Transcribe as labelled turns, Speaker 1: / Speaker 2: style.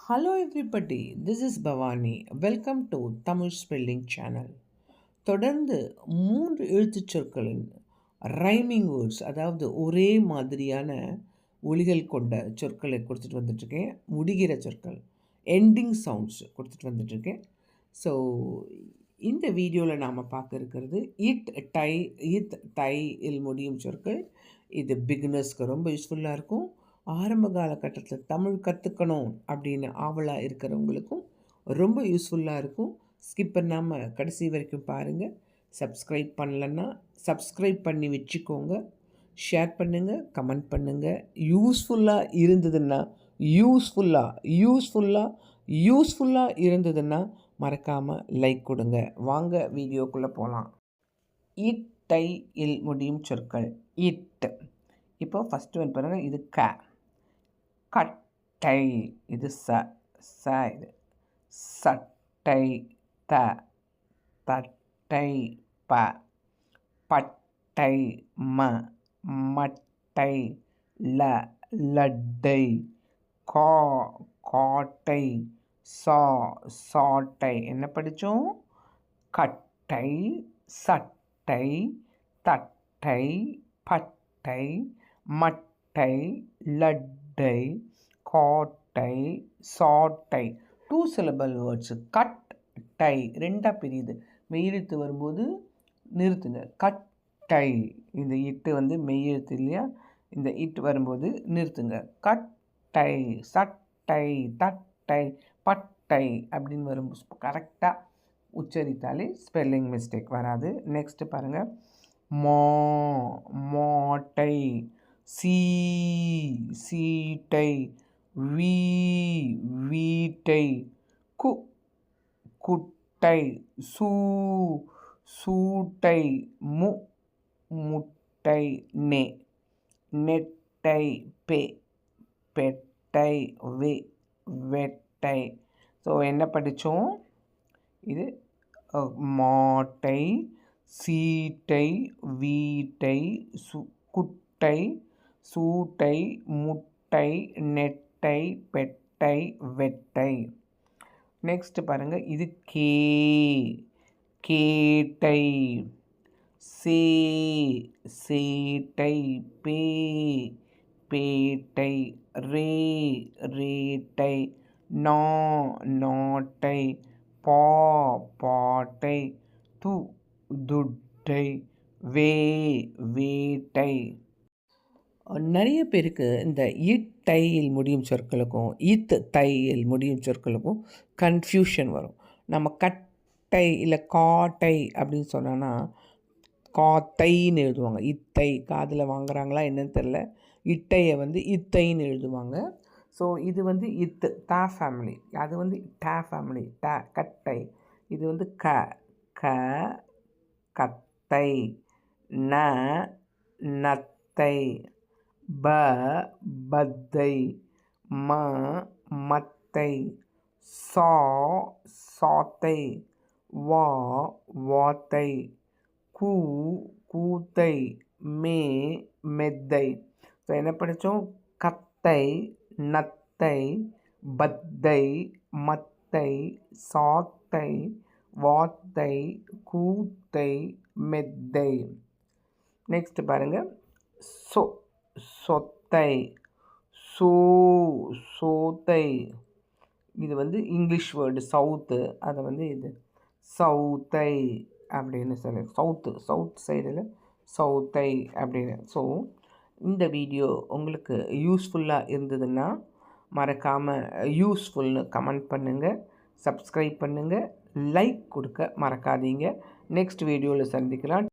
Speaker 1: Hello everybody, this is Bhavani. Welcome to Tamil Spelling Channel. தொடர்ந்து 3 எழுத்துச் சொற்களின் rhyming words, அதாவது ஒரே மாதிரியான ஒலிகள் கொண்ட சொற்களை கொடுத்துட்டு வந்துட்டுருக்கேன். முடிகிற சொற்கள், எண்டிங் சவுண்ட்ஸ் கொடுத்துட்டு வந்துட்டுருக்கேன். ஸோ இந்த வீடியோவில் நாம் பார்க்க இருக்கிறது இத் டை இல் முடியும் சொற்கள். இது பிகினர்ஸ்க்கு ரொம்ப யூஸ்ஃபுல்லாக இருக்கும். ஆரம்ப காலகட்டத்தில் தமிழ் கற்றுக்கணும் அப்படின்னு ஆவலாக இருக்கிறவங்களுக்கும் ரொம்ப யூஸ்ஃபுல்லாக இருக்கும். ஸ்கிப் பண்ணாமல் கடைசி வரைக்கும் பாருங்கள். சப்ஸ்கிரைப் பண்ணலன்னா சப்ஸ்கிரைப் பண்ணி வச்சுக்கோங்க. ஷேர் பண்ணுங்கள், கமெண்ட் பண்ணுங்கள். யூஸ்ஃபுல்லாக இருந்ததுன்னா மறக்காமல் லைக் கொடுங்க. வாங்க வீடியோக்குள்ளே போகலாம். இட் டை இல் முடியும் சொற்கள். இட். இப்போ ஃபஸ்ட்டு வந்து பாருங்கள், இது கட்டை, இது இது சட்டை, தட்டை, பட்டை, மட்டை, லட்டை, காட்டை, சாட்டை. என்ன படித்தோம்? கட்டை, சட்டை, தட்டை, பட்டை, மட்டை, லட்டை, காட்டை, சாட்டை. 2 syllable வேர்ட்ஸு. கட்டை 2ஆக பிரியுது. மெய்யெழுத்து வரும்போது நிறுத்துங்க. கட்டை, இந்த இட்டு வந்து மெய்யெழுத்து இல்லையா, இந்த இட்டு வரும்போது நிறுத்துங்க. கட்டை, சட்டை, தட்டை, பட்டை அப்படின்னு வரும்போது கரெக்டாக உச்சரித்தாலே ஸ்பெல்லிங் மிஸ்டேக் வராது. நெக்ஸ்ட்டு பாருங்கள், மாட்டை, சீட்டை, வீட்டை, குட்டை, சூட்டை, முட்டை, நெட்டை, பெட்டை, வெட்டை. ஸோ என்ன படித்தோம்? இது மாட்டை, சீட்டை, வீட்டை, குட்டை, சூட்டை, முட்டை, நெட்டை, பெட்டை, வெட்டை. நெக்ஸ்ட்டு பாருங்கள், இது கேட்டை, சேட்டை, பேட்டை, ரேட்டை, நாட்டை, பாட்டை, துட்டை, வேட்டை. நிறைய பேருக்கு இந்த டையில் முடியும் சொற்களுக்கும் தையில் முடியும் சொற்களுக்கும் கன்ஃபியூஷன் வரும். நம்ம கட்டை இல்லை காட்டை அப்படின்னு சொன்னோன்னா காத்தைன்னு எழுதுவாங்க. இத்தை காதில் வாங்குறாங்களா என்னன்னு தெரில. இட்டையை வந்து இத்தைன்னு எழுதுவாங்க. ஸோ இது வந்து தா ஃபேமிலி, அது வந்து டா ஃபேமிலி, கட்டை. இது வந்து கத்தை, நத்தை, பத்தை, மத்தை, சாத்தை, வாத்தை, கூத்தை, மெத்தை. ஸோ என்ன படித்தோம்? கத்தை, நத்தை, பத்தை, மத்தை, சாத்தை, வாத்தை, கூத்தை, மெத்தை. நெக்ஸ்ட் பாருங்கள், சொத்தை, சோத்தை. இது வந்து இங்கிலீஷ் வேர்டு சவுத்து, அதை வந்து இது சவுத்தை அப்படின்னு சொல்லி, சவுத் சைடில் சவுத்தை அப்படின்னு. ஸோ இந்த வீடியோ உங்களுக்கு யூஸ்ஃபுல்லாக இருந்ததுன்னா மறக்காமல் யூஸ்ஃபுல்னு கமெண்ட் பண்ணுங்கள், சப்ஸ்கிரைப் பண்ணுங்கள், லைக் கொடுக்க மறக்காதீங்க. நெக்ஸ்ட் வீடியோவில் சந்திக்கலாம்.